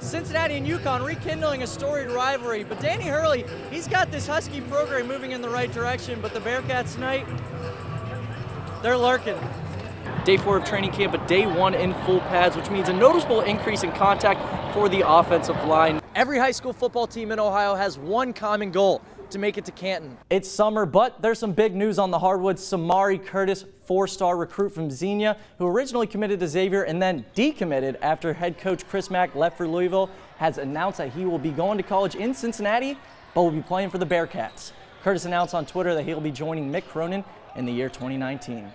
Cincinnati and UConn rekindling a storied rivalry, but Danny Hurley, he's got this Husky program moving in the right direction, but the Bearcats tonight, they're lurking. Day 4 of training camp, but day 1 in full pads, which means a noticeable increase in contact for the offensive line. Every high school football team in Ohio has one common goal: to make it to Canton. It's summer, but there's some big news on the hardwoods. Samari Curtis, 4-star recruit from Xenia, who originally committed to Xavier and then decommitted after head coach Chris Mack left for Louisville, has announced that he will be going to college in Cincinnati, but will be playing for the Bearcats. Curtis announced on Twitter that he'll be joining Mick Cronin in the year 2019.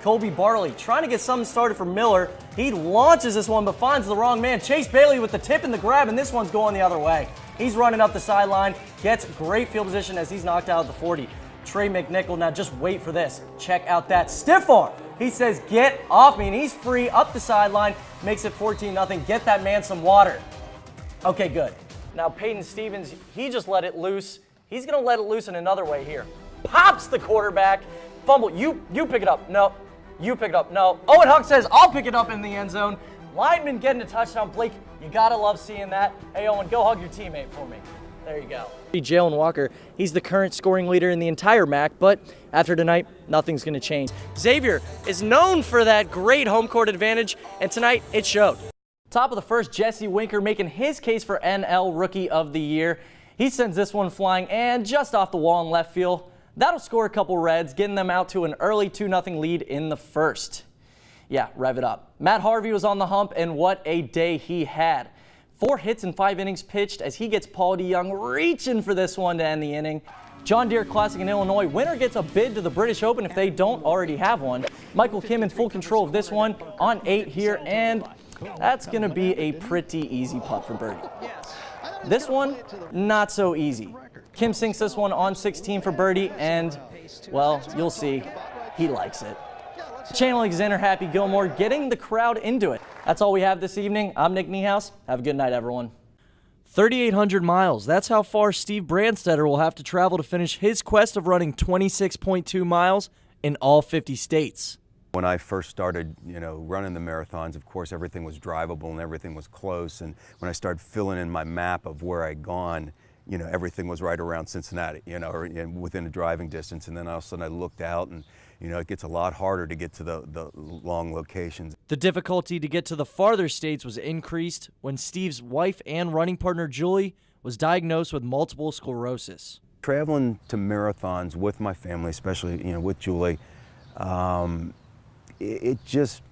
Colby Bartley trying to get something started for Miller. He launches this one but finds the wrong man. Chase Bailey with the tip and the grab, and this one's going the other way. He's running up the sideline, gets great field position as he's knocked out at the 40. Trey McNichol, now just wait for this. Check out that stiff arm. He says, get off me, and he's free up the sideline, makes it 14-0. Get that man some water. Okay, good. Now Peyton Stevens, he just let it loose. He's gonna let it loose in another way here. Pops the quarterback. Fumble, you pick it up. No, you pick it up. No. Owen Huck says, I'll pick it up in the end zone. Lineman getting a touchdown. Blake, you gotta love seeing that. Hey Owen, go hug your teammate for me. There you go. Jalen Walker, he's the current scoring leader in the entire MAC, but after tonight, nothing's gonna change. Xavier is known for that great home court advantage, and tonight it showed. Top of the first, Jesse Winker making his case for NL Rookie of the Year. He sends this one flying and just off the wall in left field. That'll score a couple Reds, getting them out to an early 2-0 lead in the first. Yeah, rev it up. Matt Harvey was on the hump, and what a day he had. 4 hits in 5 innings pitched as he gets Paul DeYoung reaching for this one to end the inning. John Deere Classic in Illinois, winner gets a bid to the British Open if they don't already have one. Michael Kim in full control of this one on 8 here, and that's going to be a pretty easy putt for birdie. This one, not so easy. Kim sinks this one on 16 for birdie, and, well, you'll see, he likes it. Chan Alexander, Happy Gilmore, getting the crowd into it. That's all we have this evening. I'm Nick Niehaus. Have a good night, everyone. 3,800 miles. That's how far Steve Brandstetter will have to travel to finish his quest of running 26.2 miles in all 50 states. When I first started, running the marathons, of course, everything was drivable and everything was close. And when I started filling in my map of where I'd gone, everything was right around Cincinnati, or within a driving distance. And then all of a sudden I looked out and, it gets a lot harder to get to the long locations. The difficulty to get to the farther states was increased when Steve's wife and running partner, Julie, was diagnosed with multiple sclerosis. Traveling to marathons with my family, especially, with Julie, it just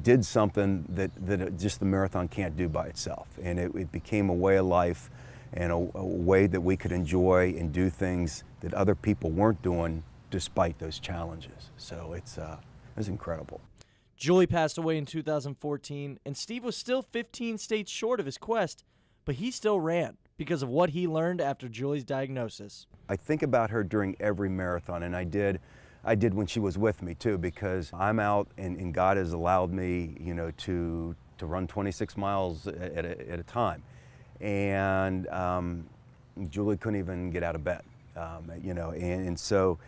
did something that just the marathon can't do by itself. And it became a way of life and a way that we could enjoy and do things that other people weren't doing despite those challenges. So it was incredible. Julie passed away in 2014, and Steve was still 15 states short of his quest, but he still ran because of what he learned after Julie's diagnosis. I think about her during every marathon, and I did when she was with me too, because I'm out and God has allowed me, to run 26 miles at a time. And Julie couldn't even get out of bed, and so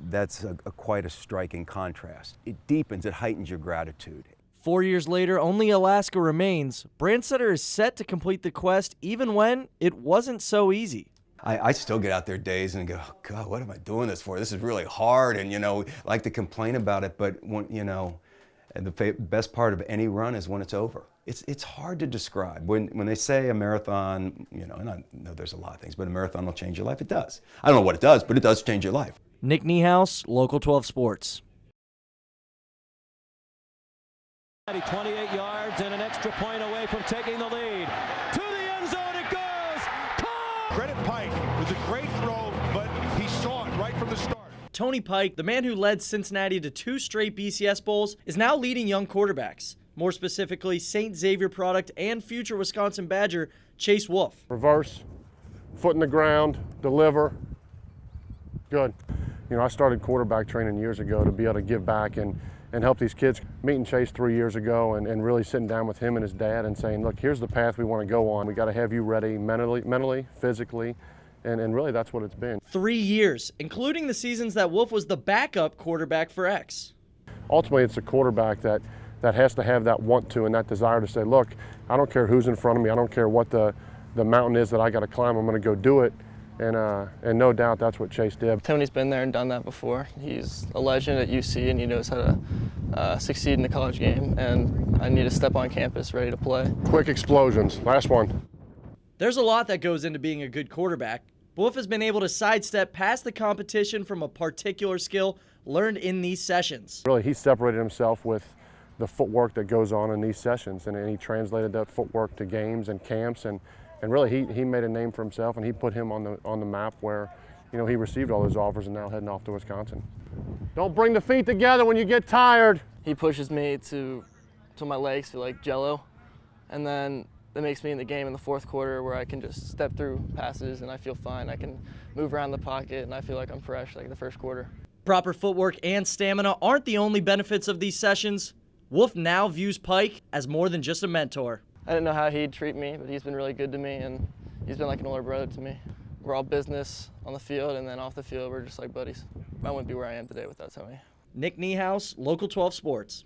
that's quite a striking contrast. It deepens, it heightens your gratitude. 4 years later, only Alaska remains. Brandstetter is set to complete the quest even when it wasn't so easy. I still get out there days and go, oh, God, what am I doing this for? This is really hard, and like to complain about it, but when, and the best part of any run is when it's over. It's hard to describe. When they say a marathon, and I know there's a lot of things, but a marathon will change your life. It does. I don't know what it does, but it does change your life. Nick Niehaus, Local 12 Sports. 28 yards and an extra point away from taking the lead. To the end zone it goes! Credit Pike with a great throw, but he saw it right from the start. Tony Pike, the man who led Cincinnati to 2 straight BCS Bowls, is now leading young quarterbacks. More specifically, St. Xavier product and future Wisconsin Badger Chase Wolf. Reverse, foot in the ground, deliver, good. I started quarterback training years ago to be able to give back and help these kids. Meeting Chase 3 years ago and really sitting down with him and his dad and saying, look, here's the path we want to go on. We got to have you ready mentally, physically, and really that's what it's been. 3 years, including the seasons that Wolf was the backup quarterback for X. Ultimately, it's a quarterback that that has to have that want to and that desire to say, look, I don't care who's in front of me, I don't care what the mountain is that I got to climb, I'm going to go do it. And no doubt that's what Chase did. Tony's been there and done that before. He's a legend at UC and he knows how to succeed in the college game, and I need to step on campus ready to play. Quick explosions. Last one. There's a lot that goes into being a good quarterback. Wolf has been able to sidestep past the competition from a particular skill learned in these sessions. Really, he separated himself with the footwork that goes on in these sessions, and he translated that footwork to games and camps, and really he made a name for himself, and he put him on the map where, you know, he received all those offers and now heading off to Wisconsin. Don't bring the feet together when you get tired. He pushes me to my legs feel like jello, and then that makes me in the game in the fourth quarter where I can just step through passes and I feel fine. I can move around the pocket and I feel like I'm fresh like the first quarter. Proper footwork and stamina aren't the only benefits of these sessions. Wolf now views Pike as more than just a mentor. I didn't know how he'd treat me, but he's been really good to me, and he's been like an older brother to me. We're all business on the field, and then off the field, we're just like buddies. I wouldn't be where I am today without Tony. Nick Niehaus, Local 12 Sports.